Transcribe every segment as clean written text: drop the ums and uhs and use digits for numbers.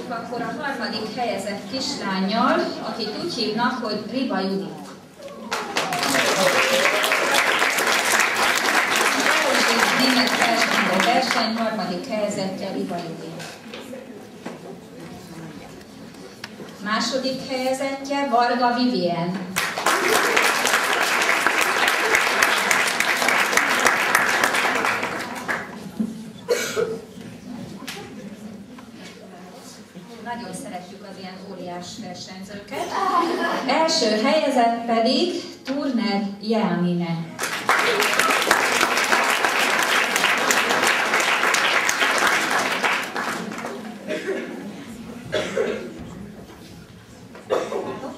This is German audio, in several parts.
Folytatjuk akkor a harmadik helyezett kislánnyal, akit úgy hívnak, hogy Riba Judit. Német felsőbb verseny harmadik helyezettje Riba Judit. Második helyezettje Varga Vivien. Nagyon szeretjük az ilyen óriás versenyzőket. Első helyezett pedig Turner Jelmine.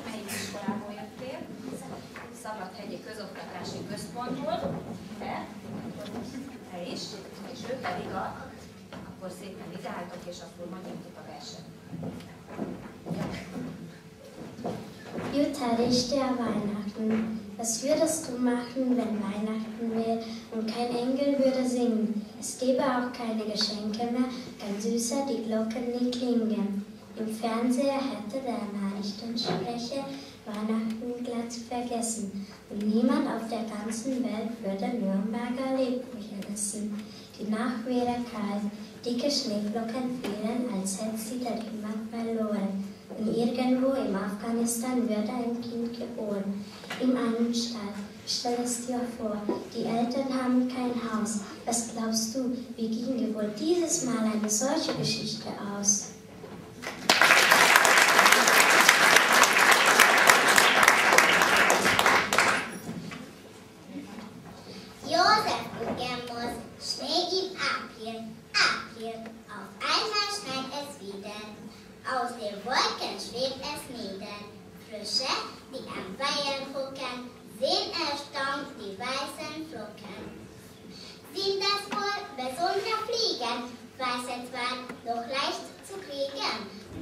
Melyik iskolából jöttél? Szabadhegyi Közoktatási Központból. Te is, és ő pedig akkor szépen ideáltok, és akkor mondjuk a versenyt. Jutta, Richter, Weihnachten. Was würdest du machen, wenn Weihnachten wäre und kein Engel würde singen? Es gäbe auch keine Geschenke mehr, kein Süßer, die Glocken nie klingen. Im Fernseher hätte der Nachrichtensprecher Weihnachten glatt vergessen und niemand auf der ganzen Welt würde Nürnberger Lebkuchen essen. Die Nacht wäre kalt, dicke Schneeflocken fielen, als hätte sie der Himmel verloren. Und irgendwo im Afghanistan würde ein Kind geboren, in einem Stall. Stell es dir vor, die Eltern haben kein Haus. Was glaubst du, wie ginge wohl dieses Mal eine solche Geschichte aus? Josef und Gemos, Schnee im April, April, auf einmal schneit es wieder. Aus den Wolken schwebt es nieder. Frösche, die am Weiher gucken, sehen erstaunt die weißen Flocken. Sind das wohl besondere Fliegen? Weiße zwar, doch leicht zu kriegen.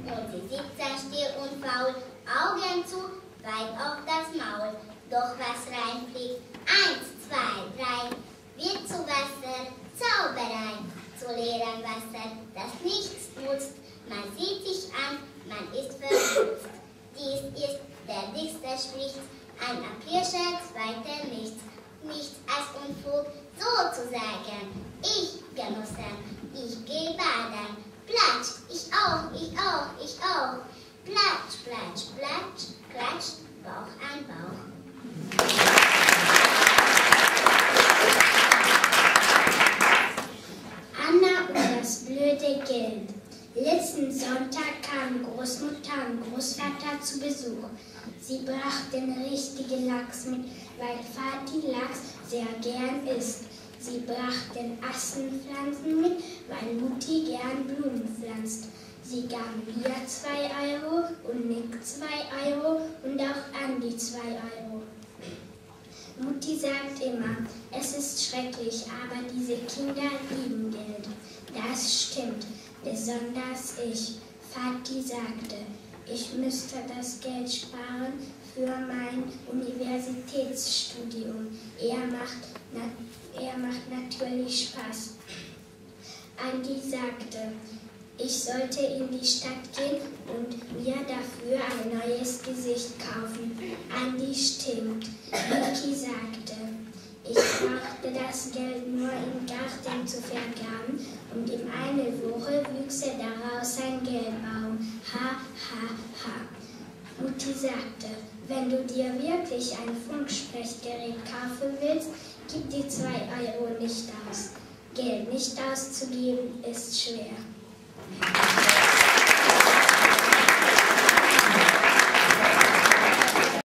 Und sie sitzen still und faul, Augen zu, weit auf das Maul. Doch was reinfliegt, 1, 2, 3, wird zu Wasser, Zauberei. Zu leerem Wasser, das nichts nutzt. Man sieht sich an, man ist verstutzt. Dies ist der dickste Strich, ein Aprilscherz, weiter nichts. Nichts als Unfug, sozusagen. Ich, Genossen, ich geh baden. Platsch, ich auch, ich auch, ich auch. Platsch, platsch, platsch, klatscht, Bauch an Bauch. Anna und das blöde Geld. Letzten Sonntag kamen Großmutter und Großvater zu Besuch. Sie brachten richtigen Lachs mit, weil Vati Lachs sehr gern isst. Sie brachten Assenpflanzen mit, weil Mutti gern Blumen pflanzt. Sie gaben mir 2 Euro und Nick 2 Euro und auch Andi 2 Euro. Mutti sagt immer, es ist schrecklich, aber diese Kinder lieben Geld. Das stimmt. Besonders ich. Vati sagte, ich müsste das Geld sparen für mein Universitätsstudium. Er macht natürlich Spaß. Andi sagte, ich sollte in die Stadt gehen und mir dafür ein neues Gesicht kaufen. Andi stimmt. Vicky sagte, ich brauchte das Geld nur im Garten zu vergraben und in einer Woche wüchse daraus ein Geldbaum. Ha, ha, ha. Mutti sagte, wenn du dir wirklich ein Funksprechgerät kaufen willst, gib die 2 Euro nicht aus. Geld nicht auszugeben ist schwer.